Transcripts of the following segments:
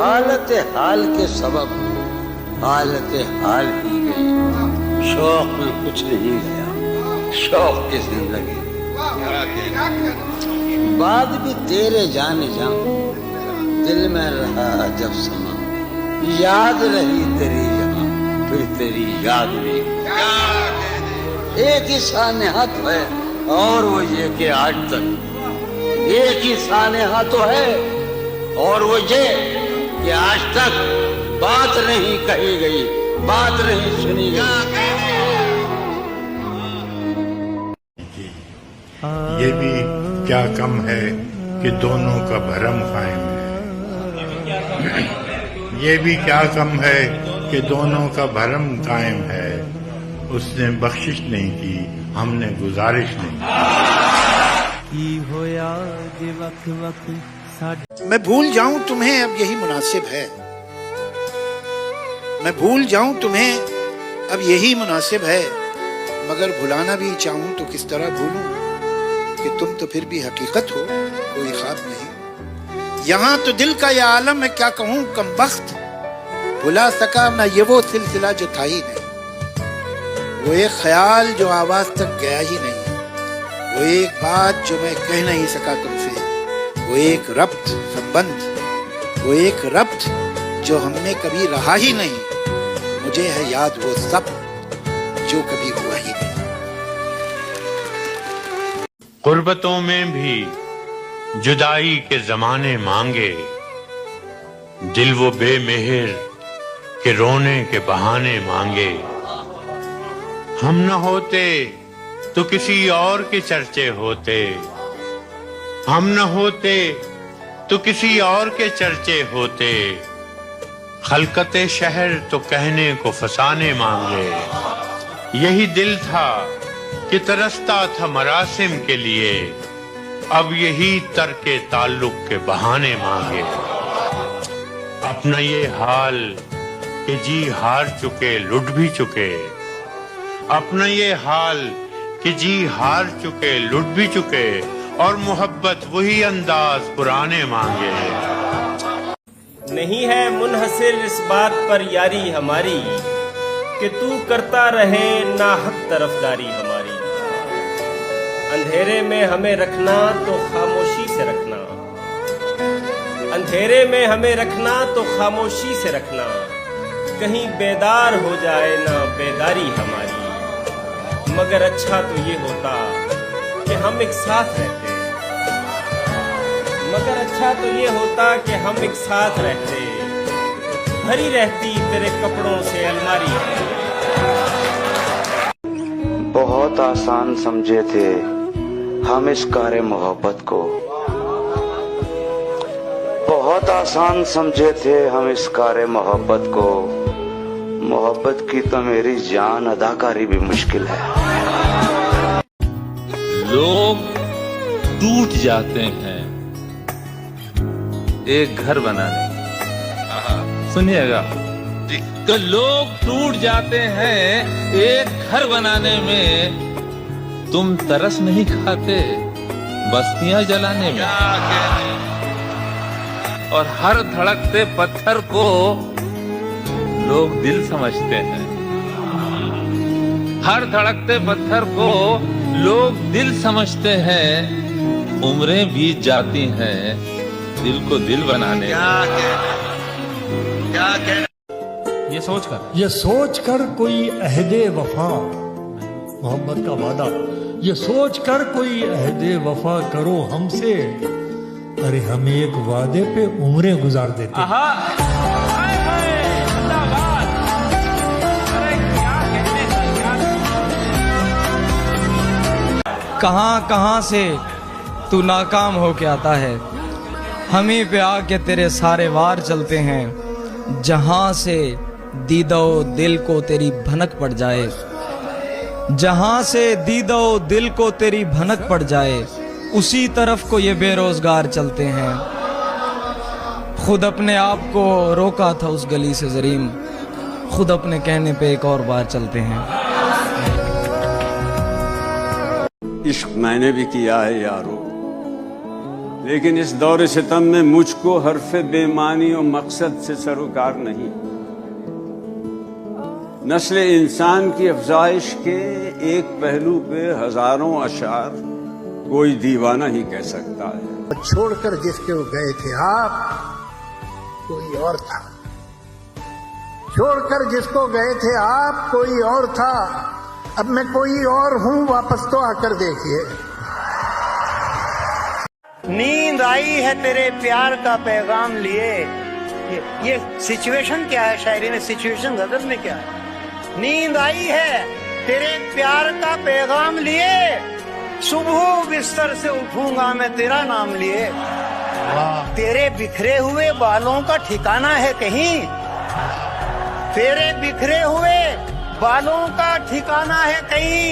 हालत हाल के सबब हालत हाल ही गई। शौक में कुछ नहीं गया, शौक की जिंदगी। बाद भी तेरे जाने जा, दिल में रहा जब समा, याद रही तेरी जहाँ, फिर तेरी याद नहीं। एक ही सानेहा तो है और वो ये कि आज तक एक ही सानेहा तो है और वो ये कि आज तक बात नहीं कही गई, बात नहीं सुनी गई। ये भी क्या कम है कि दोनों का भरम कायम है। ये भी क्या कम है कि दोनों का भरम कायम है। उसने बख्शिश नहीं की, हमने गुजारिश नहीं की। मैं भूल जाऊं तुम्हें अब यही मुनासिब है, मैं भूल जाऊं तुम्हें अब यही मुनासिब है, मगर भुलाना भी चाहूं तो किस तरह भूलूं कि तुम तो फिर भी हकीकत हो, कोई ख्वाब नहीं। यहाँ तो दिल का ये आलम है, क्या कहूँ कमबख्त, भुला सका ना ये वो सिलसिला जो था ही नहीं, वो एक ख्याल जो आवाज तक गया ही नहीं, वो एक बात जो मैं कह नहीं सका तुमसे, वो एक रब्त संबंध, वो एक रब्त जो हमने कभी रहा ही नहीं। मुझे है याद वो सब जो कभी हुआ ही नहीं। गुर्बतों में भी जुदाई के जमाने मांगे, दिल वो बेमेहर के रोने के बहाने मांगे। हम न होते तो किसी और के चर्चे होते, हम न होते तो किसी और के चर्चे होते। खलकते शहर तो कहने को फसाने मांगे। यही दिल था कि तरसता था मरासिम के लिए, अब यही तरके ताल्लुक के बहाने मांगे। अपना ये हाल कि जी हार चुके लुट भी चुके, अपना ये हाल कि जी हार चुके लुट भी चुके, और मोहब्बत वही अंदाज पुराने मांगे। नहीं है मुनहसिर इस बात पर यारी हमारी कि तू करता रहे नाहक तरफदारी हमारी। अंधेरे में हमें रखना तो खामोशी से रखना, अंधेरे में हमें रखना तो खामोशी से रखना, कहीं बेदार हो जाए ना बेदारी हमारी। मगर अच्छा तो ये होता कि हम एक साथ रहते, मगर अच्छा तो ये होता कि हम एक साथ रहते, भरी रहती तेरे कपड़ों से अलमारी। बहुत आसान समझे थे हम इस कार्य मोहब्बत को, बहुत आसान समझे थे हम इस कार्य मोहब्बत को। मोहब्बत की तो मेरी जान अदाकारी भी मुश्किल है। लोग टूट जाते हैं एक घर बनाने, सुनिएगा, तो लोग टूट जाते हैं एक घर बनाने में, तुम तरस नहीं खाते बस्तियां जलाने में। और हर धड़कते पत्थर को लोग दिल समझते हैं, हर धड़कते पत्थर को लोग दिल समझते हैं। उम्रें बीत जाती हैं दिल को दिल बनाने में। ये सोच कर कोई अहदे वफा, मोहब्बत का वादा, ये सोच कर कोई अहदे वफा करो हमसे, अरे हम एक वादे पे उम्रें गुजार देते। कहां कहां से तू नाकाम होके आता है, हम ही पे आके तेरे सारे वार चलते हैं। जहां से दीदो दिल को तेरी भनक पड़ जाए, जहां से दीदो दिल को तेरी भनक पड़ जाए, उसी तरफ को ये बेरोजगार चलते हैं। खुद अपने आप को रोका था उस गली से जरीम, खुद अपने कहने पे एक और बार चलते हैं। इश्क मैंने भी किया है यारो, लेकिन इस दौर सितम में मुझको हरफ बेमानी और मकसद से सरोकार नहीं। नस्ल इंसान की अफजाइश के एक पहलू पे हजारों अशार कोई दीवाना ही कह सकता है। छोड़कर जिसके वो गए थे आप, कोई और था। छोड़कर जिसको गए थे आप, कोई और था। अब मैं कोई और हूं, वापस तो आकर देखिए। नींद आई है तेरे प्यार का पैगाम लिए। ये सिचुएशन क्या है शायरी में? सिचुएशन गजल में क्या है? नींद आई है तेरे प्यार का पैगाम लिए, सुबह बिस्तर से उठूंगा मैं तेरा नाम लिए। तेरे बिखरे हुए बालों का ठिकाना है कहीं? तेरे बिखरे हुए बालों का ठिकाना है कहीं?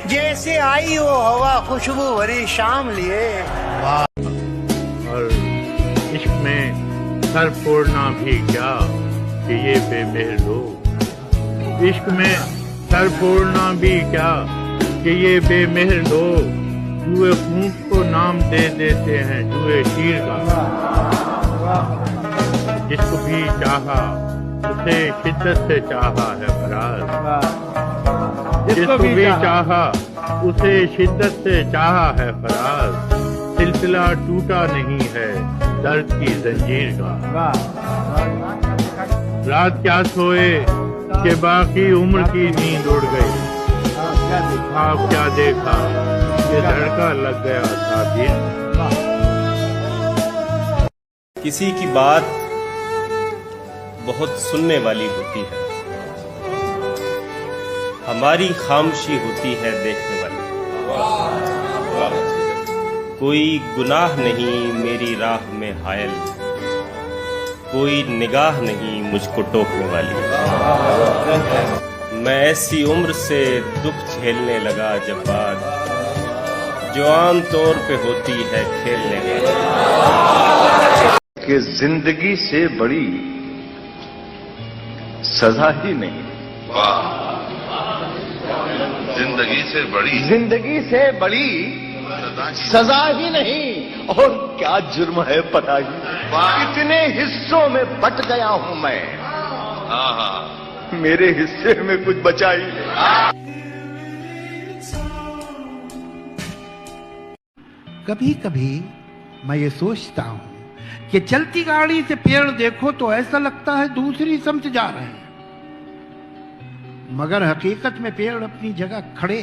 जैसे आई वो हवा खुशबू भरी शाम लिए। और इश्क में सर फोड़ना भी क्या कि ये बेमेहर लोग, इश्क में सर फोड़ना भी क्या कि ये बेमेहर लोग, जुए खून को नाम दे देते हैं जुए शीर का। जिसको भी चाहा उसे शिद्दत से चाहा है फराज, जिसको भी चाहा उसे शिद्दत से चाहा है फराज। सिलसिला टूटा नहीं है दर्द की जंजीर का। रात क्या सोए कि बाकी उम्र की नींद उड़ गई, आप क्या देखा ये धड़का लग गया था दिल। किसी की बात बहुत सुनने वाली होती है, हमारी खामोशी होती है देखने वाली। कोई गुनाह नहीं मेरी राह में हायल, कोई निगाह नहीं मुझको टोकने वाली। मैं ऐसी उम्र से दुख झेलने लगा जब बात जो आम तौर पे होती है खेलने वाली। कि जिंदगी से बड़ी सजा ही नहीं। जिंदगी से बड़ी सजा ही नहीं। और क्या जुर्म है पता ही? इतने हिस्सों में बट गया हूं मैं, मेरे हिस्से में कुछ बचा ही नहीं। कभी कभी मैं ये सोचता हूं कि चलती गाड़ी से पेड़ देखो तो ऐसा लगता है दूसरी समझ जा रहे हैं, मगर हकीकत में पेड़ अपनी जगह खड़े।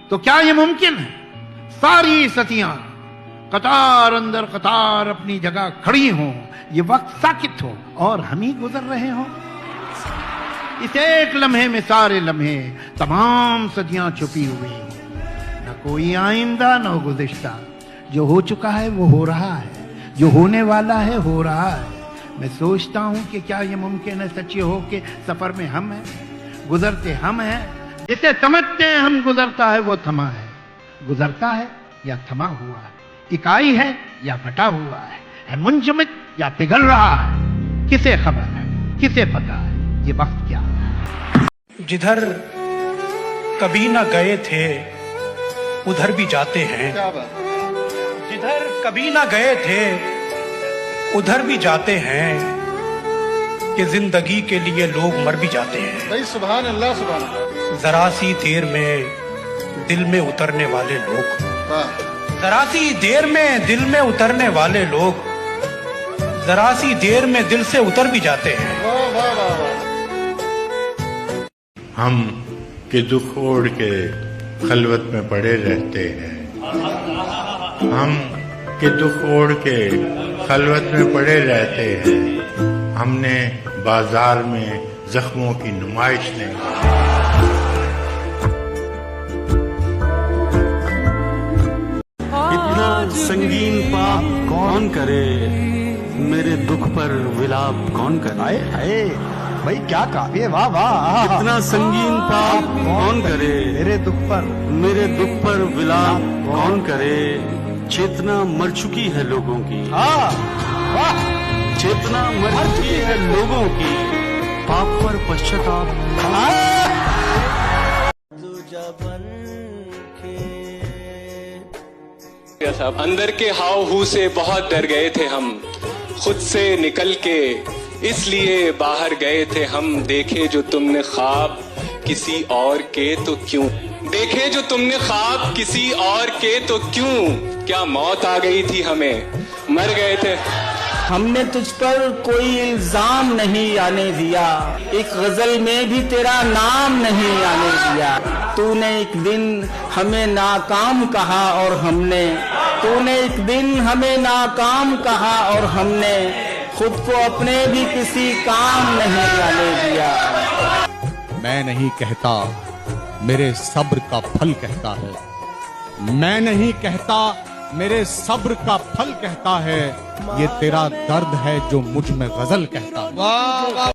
तो क्या ये मुमकिन है सारी सतियां कतार अंदर कतार अपनी जगह खड़ी हों, ये वक्त साकित हो और हम ही गुजर रहे हों? इस एक लम्हे में सारे लम्हे तमाम सदियां छुपी हुई, न कोई आइंदा न गुज़िश्ता। जो हो चुका है वो हो रहा है, जो होने वाला है हो रहा है। मैं सोचता हूं कि क्या ये मुमकिन है सच्चे हो के सफर में हम हैं, गुजरते हम हैं। जिसे समझते हैं हम गुजरता है वो थमा है, गुजरता है या थमा हुआ है, इकाई है या बटा हुआ है मुंजमद या पिघल रहा है। किसे खबर है, किसे पता है ये वक्त क्या है? जिधर कभी ना गए थे उधर भी जाते हैं, जिधर कभी ना गए थे उधर भी जाते हैं, कि जिंदगी के लिए लोग मर भी जाते हैं। भाई सुभान अल्लाह सुभान अल्लाह। जरा सी देर में दिल में उतरने वाले लोग, जरा सी देर में दिल में उतरने वाले लोग, जरा सी देर में दिल से उतर भी जाते हैं। हम के दुख ओढ़ के खलवत में पड़े रहते हैं, हम के दुख ओढ़ के खलवत में पड़े रहते हैं। हमने बाजार में जख्मों की नुमाइश नहीं की। इतना संगीन पाप कौन करे, मेरे दुख पर विलाप कौन करे। हाय हाय भाई क्या काव्य, वाह वाह। इतना संगीन पाप कौन करे, मेरे दुख पर विलाप कौन करे। चेतना मर चुकी है लोगों की, वाह। चेतना मर चुकी है लोगों की, पाप पर पश्चाताप। साहब। अंदर के हाव हू से बहुत डर गए थे हम, खुद से निकल के इसलिए बाहर गए थे हम। देखे जो तुमने ख्वाब किसी और के तो क्यों, देखे जो तुमने ख्वाब किसी और के तो क्यों, क्या मौत आ गई थी हमें, मर गए थे। हमने तुझ पर कोई इल्जाम नहीं आने दिया, एक गजल में भी तेरा नाम नहीं आने दिया। तूने एक दिन हमें नाकाम कहा और हमने, तूने एक दिन हमें नाकाम कहा और हमने खुद को अपने भी किसी काम नहीं आने दिया। मैं नहीं कहता, मेरे सब्र का फल कहता है। मैं नहीं कहता, मेरे सब्र का फल कहता है। ये तेरा दर्द है जो मुझ में गजल कहता है।